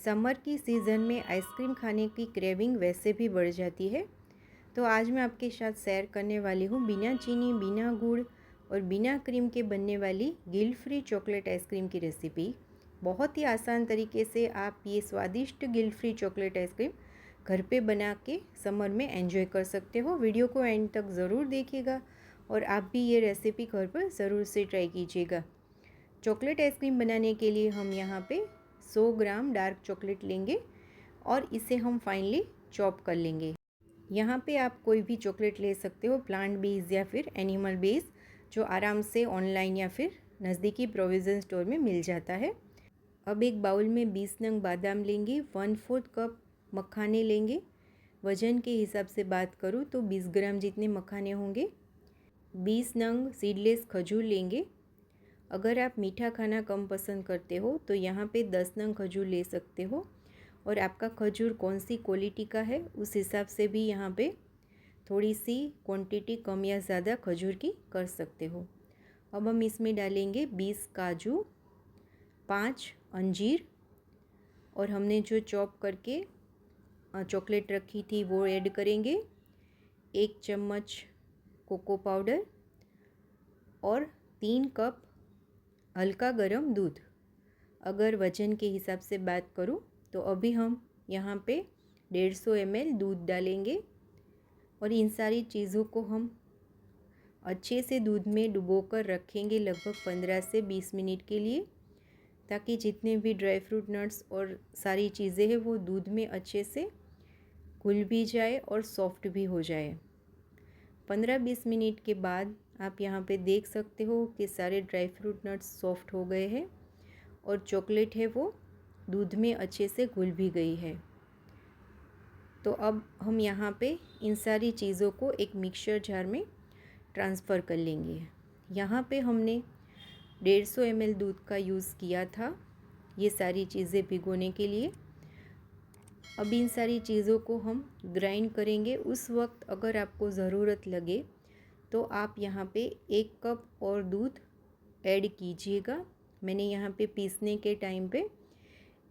Summer की season में ice cream खाने की क्रेविंग वैसे भी बढ़ जाती है। तो आज मैं आपके साथ शेयर करने वाली हूँ बिना चीनी, बिना गुड़ और बिना क्रीम के बनने वाली गिल्ट फ्री चॉकलेट आइसक्रीम की रेसिपी। बहुत ही आसान तरीके से आप ये स्वादिष्ट गिल्ट फ्री चॉकलेट आइसक्रीम घर पे बना के समर में एंजॉय कर सकते हो। वीडियो को एंड तक ज़रूर देखिएगा और आप भी ये रेसिपी घर पर ज़रूर से ट्राई कीजिएगा। चॉकलेट आइसक्रीम बनाने के लिए हम यहाँ पे 100 ग्राम डार्क चॉकलेट लेंगे और इसे हम फाइनली चॉप कर लेंगे। यहाँ पे आप कोई भी चॉकलेट ले सकते हो, प्लांट बेस्ड या फिर एनिमल बेस्ड, जो आराम से ऑनलाइन या फिर नज़दीकी प्रोविज़न स्टोर में मिल जाता है। अब एक बाउल में 20 नंग बादाम लेंगे, 1/4 कप मखाने लेंगे। वज़न के हिसाब से बात करूँ तो 20 ग्राम जितने मखाने होंगे। 20 नंग सीडलेस खजूर लेंगे। अगर आप मीठा खाना कम पसंद करते हो तो यहाँ पे 10 नंग खजूर ले सकते हो और आपका खजूर कौन सी क्वालिटी का है उस हिसाब से भी यहाँ पे थोड़ी सी क्वांटिटी कम या ज़्यादा खजूर की कर सकते हो। अब हम इसमें डालेंगे 20 काजू, 5 अंजीर और हमने जो चॉप करके चॉकलेट रखी थी वो ऐड करेंगे। 1 चम्मच कोको पाउडर और 3 कप हल्का गरम दूध। अगर वज़न के हिसाब से बात करूँ तो अभी हम यहाँ पे 150 ml दूध डालेंगे और इन सारी चीज़ों को हम अच्छे से दूध में डुबोकर रखेंगे लगभग 15 से 20 मिनट के लिए, ताकि जितने भी ड्राई फ्रूट, नट्स और सारी चीज़ें हैं वो दूध में अच्छे से घुल भी जाए और सॉफ्ट भी हो जाए। 15-20 मिनट के बाद आप यहाँ पे देख सकते हो कि सारे ड्राई फ्रूट, नट्स सॉफ्ट हो गए हैं और चॉकलेट है वो दूध में अच्छे से घुल भी गई है। तो अब हम यहाँ पे इन सारी चीज़ों को एक मिक्सर जार में ट्रांसफ़र कर लेंगे। यहाँ पे हमने 150 ml दूध का यूज़ किया था ये सारी चीज़ें भिगोने के लिए। अब इन सारी चीज़ों को हम ग्राइंड करेंगे। उस वक्त अगर आपको ज़रूरत लगे तो आप यहाँ पे 1 कप और दूध ऐड कीजिएगा। मैंने यहाँ पे पीसने के टाइम पे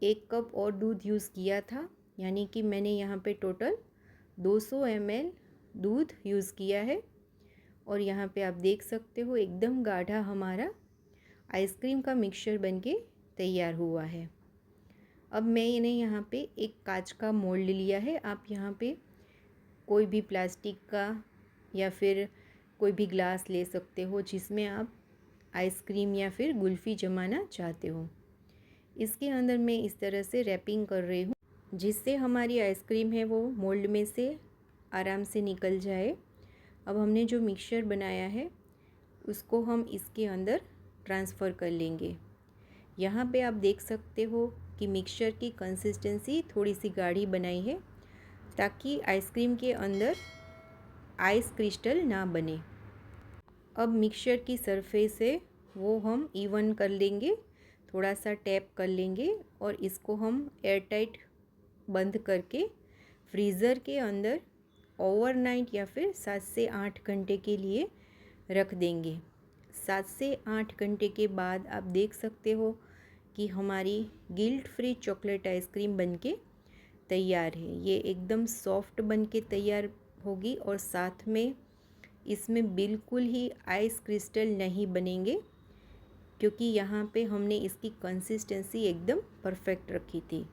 1 कप और दूध यूज़ किया था, यानी कि मैंने यहाँ पे टोटल 200 ml दूध यूज़ किया है। और यहाँ पे आप देख सकते हो एकदम गाढ़ा हमारा आइसक्रीम का मिक्सचर बनके तैयार हुआ है। अब मैंने यहाँ पे एक कांच का मोल्ड लिया है। आप यहाँ पे कोई भी प्लास्टिक का या फिर कोई भी ग्लास ले सकते हो जिसमें आप आइसक्रीम या फिर कुल्फ़ी जमाना चाहते हो। इसके अंदर मैं इस तरह से रैपिंग कर रही हूँ जिससे हमारी आइसक्रीम है वो मोल्ड में से आराम से निकल जाए। अब हमने जो मिक्सचर बनाया है उसको हम इसके अंदर ट्रांसफ़र कर लेंगे। यहाँ पे आप देख सकते हो कि मिक्सचर की कंसिस्टेंसी थोड़ी सी गाढ़ी बनाई है ताकि आइसक्रीम के अंदर आइस क्रिस्टल ना बने। अब मिक्सचर की सरफेस है वो हम इवन कर लेंगे, थोड़ा सा टैप कर लेंगे और इसको हम एयर टाइट बंद करके फ्रीज़र के अंदर ओवरनाइट या फिर 7 से 8 घंटे के लिए रख देंगे। 7 से 8 घंटे के बाद आप देख सकते हो कि हमारी गिल्ट फ्री चॉकलेट आइसक्रीम बनके तैयार है। ये एकदम सॉफ्ट बनके तैयार होगी और साथ में इसमें बिल्कुल ही आइस क्रिस्टल नहीं बनेंगे, क्योंकि यहाँ पे हमने इसकी कंसिस्टेंसी एकदम परफेक्ट रखी थी।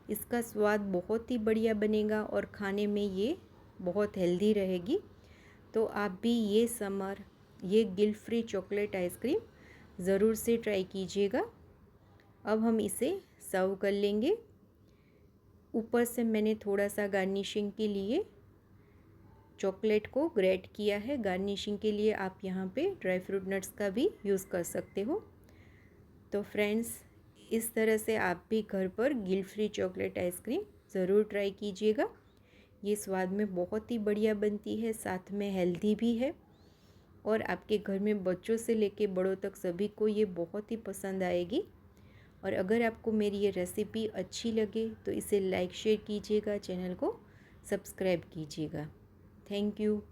इसका स्वाद बहुत ही बढ़िया बनेगा और खाने में ये बहुत हेल्दी रहेगी। तो आप भी ये समर ये गिल्ट फ्री चॉकलेट आइसक्रीम ज़रूर से ट्राई कीजिएगा। अब हम इसे सर्व कर लेंगे। ऊपर से मैंने थोड़ा सा गार्निशिंग के लिए चॉकलेट को ग्रेट किया है। गार्निशिंग के लिए आप यहाँ पे ड्राई फ्रूट नट्स का भी यूज़ कर सकते हो। तो फ्रेंड्स, इस तरह से आप भी घर पर गिल्ट फ्री चॉकलेट आइसक्रीम ज़रूर ट्राई कीजिएगा। ये स्वाद में बहुत ही बढ़िया बनती है, साथ में हेल्दी भी है और आपके घर में बच्चों से लेके बड़ों तक सभी को ये बहुत ही पसंद आएगी। और अगर आपको मेरी ये रेसिपी अच्छी लगे तो इसे लाइक शेयर कीजिएगा, चैनल को सब्सक्राइब कीजिएगा। Thank you.